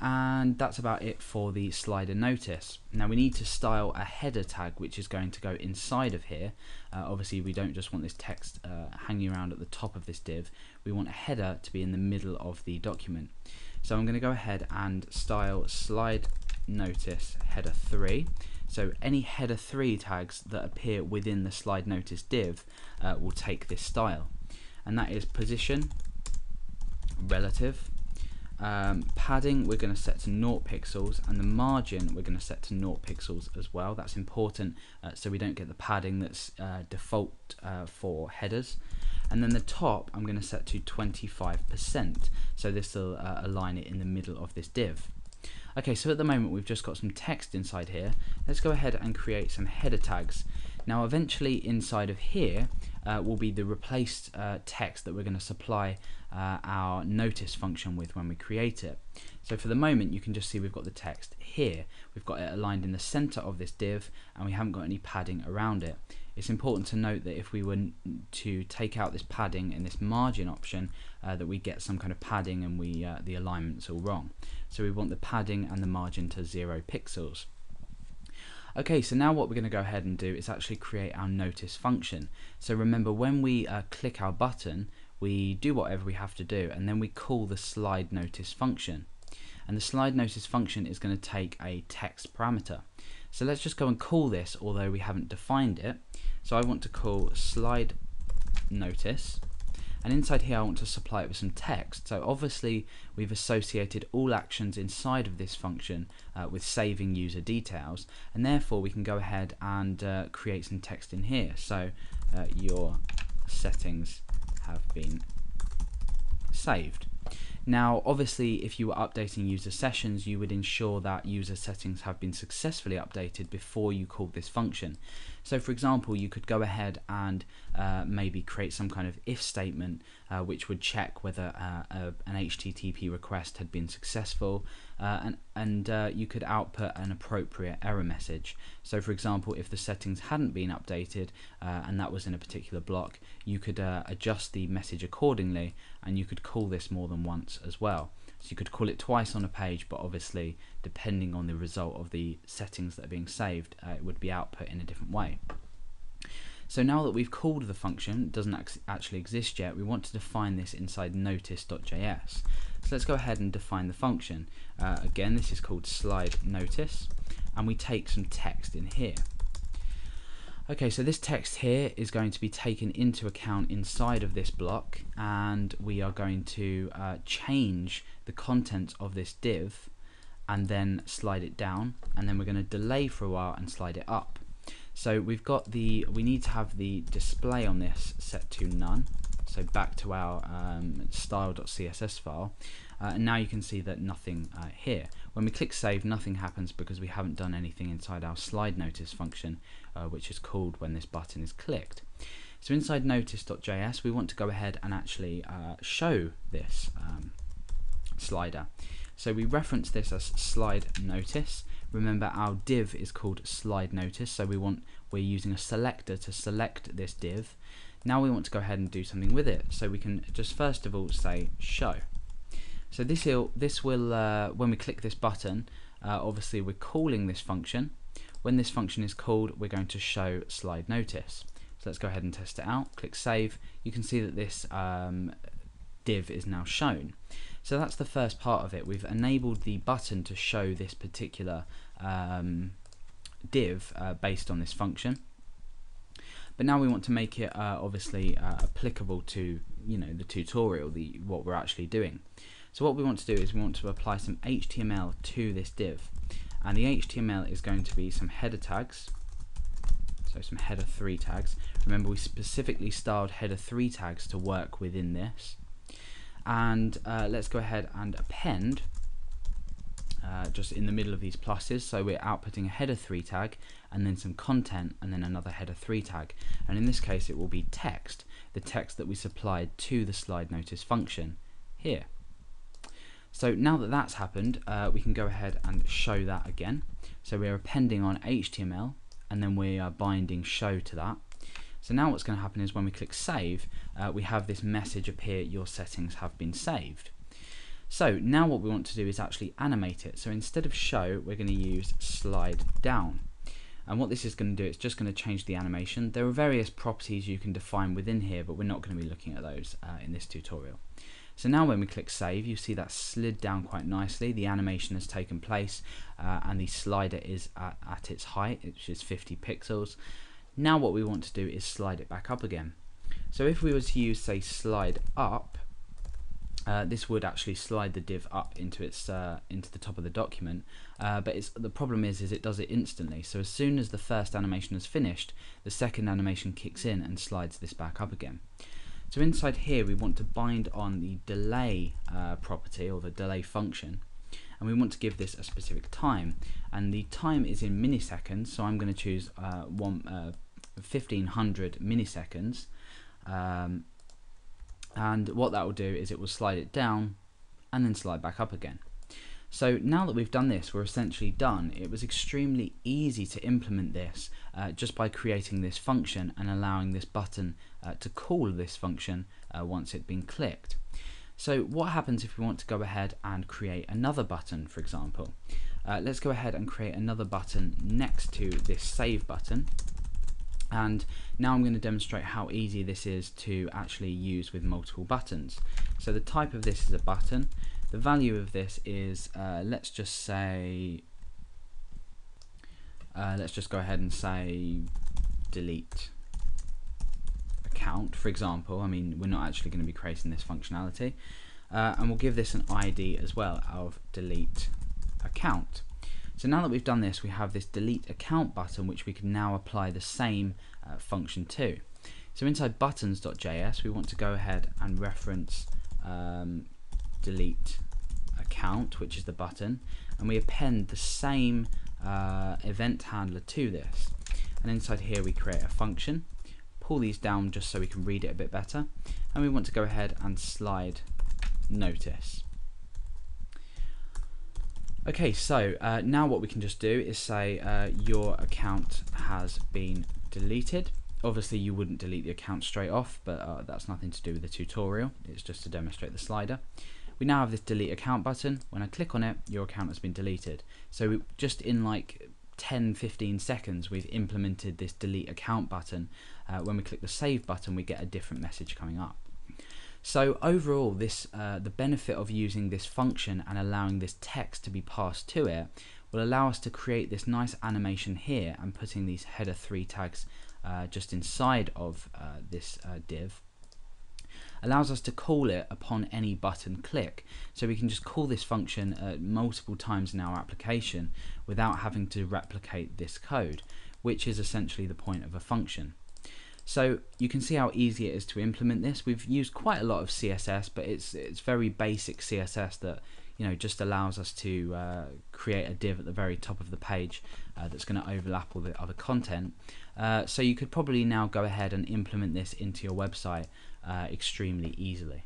And that's about it for the slider notice. Now we need to style a header tag which is going to go inside of here. Obviously we don't just want this text hanging around at the top of this div, we want a header to be in the middle of the document. So I'm going to go ahead and style slide notice header 3. So any header 3 tags that appear within the slide notice div will take this style, and that is position, relative, padding we're going to set to 0 pixels, and the margin we're going to set to 0 pixels as well. That's important so we don't get the padding that's default for headers. And then the top I'm going to set to 25%, so this will align it in the middle of this div. Okay, so at the moment we've just got some text inside here. Let's go ahead and create some header tags. Now eventually inside of here will be the replaced text that we're going to supply our notice function with when we create it. So for the moment you can just see we've got the text here. We've got it aligned in the center of this div and we haven't got any padding around it. It's important to note that if we were to take out this padding in this margin option that we get some kind of padding and the alignment's all wrong. So we want the padding and the margin to 0 pixels. Okay, so now what we're going to go ahead and do is actually create our notice function. So remember, when we click our button, we do whatever we have to do and then we call the slide notice function. And the slide notice function is going to take a text parameter. So let's just go and call this, although we haven't defined it. So I want to call slide notice, and inside here I want to supply it with some text. So obviously we've associated all actions inside of this function with saving user details, and therefore we can go ahead and create some text in here. So your settings have been saved. Now obviously if you were updating user sessions, you would ensure that user settings have been successfully updated before you called this function. So for example, you could go ahead and maybe create some kind of if statement which would check whether an HTTP request had been successful, and you could output an appropriate error message. So for example, if the settings hadn't been updated and that was in a particular block, you could adjust the message accordingly, and you could call this more than once as well. So you could call it twice on a page, but obviously depending on the result of the settings that are being saved, it would be output in a different way. So now that we've called the function, it doesn't actually exist yet, we want to define this inside notice.js. So let's go ahead and define the function. Again, this is called slide notice, and we take some text in here. Okay, so this text here is going to be taken into account inside of this block, and we are going to change the content of this div and then slide it down, and then we're going to delay for a while and slide it up. So we need to have the display on this set to none, so back to our style.css file, and now you can see that nothing here. When we click save, nothing happens because we haven't done anything inside our slide notice function, which is called when this button is clicked. So inside notice.js we want to go ahead and actually show this slider. So we reference this as slide notice. Remember, our div is called slide notice, so we're using a selector to select this div. Now we want to go ahead and do something with it, so we can just first of all say show. So this will when we click this button, obviously we're calling this function. When this function is called, we're going to show slide notice. So let's go ahead and test it out. Click save. You can see that this div is now shown. So that's the first part of it. We've enabled the button to show this particular div based on this function. But now we want to make it obviously applicable to the tutorial, what we're actually doing. So what we want to do is we want to apply some HTML to this div, and the HTML is going to be some header tags, so some header 3 tags. Remember, we specifically styled header 3 tags to work within this, and let's go ahead and append just in the middle of these pluses, so we're outputting a header 3 tag and then some content and then another header 3 tag, and in this case it will be text, the text that we supplied to the slide notice function here. So now that that's happened, we can go ahead and show that again. So we're appending on HTML and then we are binding show to that. So now what's going to happen is when we click save, we have this message appear, your settings have been saved. So now what we want to do is actually animate it. So instead of show, we're going to use slide down. And what this is going to do, it's just going to change the animation. There are various properties you can define within here, but we're not going to be looking at those in this tutorial. So now when we click save, you see that slid down quite nicely. The animation has taken place and the slider is at its height, which is 50 pixels. Now what we want to do is slide it back up again. So if we were to use, say, slide up, this would actually slide the div up into the top of the document, but the problem is it does it instantly. So as soon as the first animation is finished, the second animation kicks in and slides this back up again. So inside here we want to bind on the delay property, or the delay function, and we want to give this a specific time, and the time is in milliseconds, so I'm going to choose 1500 milliseconds. And what that will do is it will slide it down and then slide back up again. So now that we've done this, we're essentially done. It was extremely easy to implement this just by creating this function and allowing this button to call this function once it's been clicked. So what happens if we want to go ahead and create another button, for example? Let's go ahead and create another button next to this save button. And now I'm going to demonstrate how easy this is to actually use with multiple buttons. So the type of this is a button. The value of this is, let's just go ahead and say delete account, for example. I mean, we're not actually going to be creating this functionality. And we'll give this an ID as well of delete account. So now that we've done this, we have this delete account button, which we can now apply the same function to. So inside buttons.js, we want to go ahead and reference delete account, which is the button, and we append the same event handler to this. And inside here we create a function, pull these down just so we can read it a bit better, and we want to go ahead and slide notice. Okay, so now what we can just do is say your account has been deleted. Obviously you wouldn't delete the account straight off, but that's nothing to do with the tutorial. It's just to demonstrate the slider. We now have this delete account button. When I click on it, your account has been deleted. So just in like 10-15 seconds we've implemented this delete account button. When we click the save button, we get a different message coming up. So overall, this the benefit of using this function and allowing this text to be passed to it will allow us to create this nice animation here, and putting these header 3 tags just inside of this div allows us to call it upon any button click. So we can just call this function multiple times in our application without having to replicate this code, which is essentially the point of a function. So you can see how easy it is to implement this. We've used quite a lot of CSS, but it's very basic CSS that just allows us to create a div at the very top of the page that's going to overlap all the other content. So you could probably now go ahead and implement this into your website extremely easily.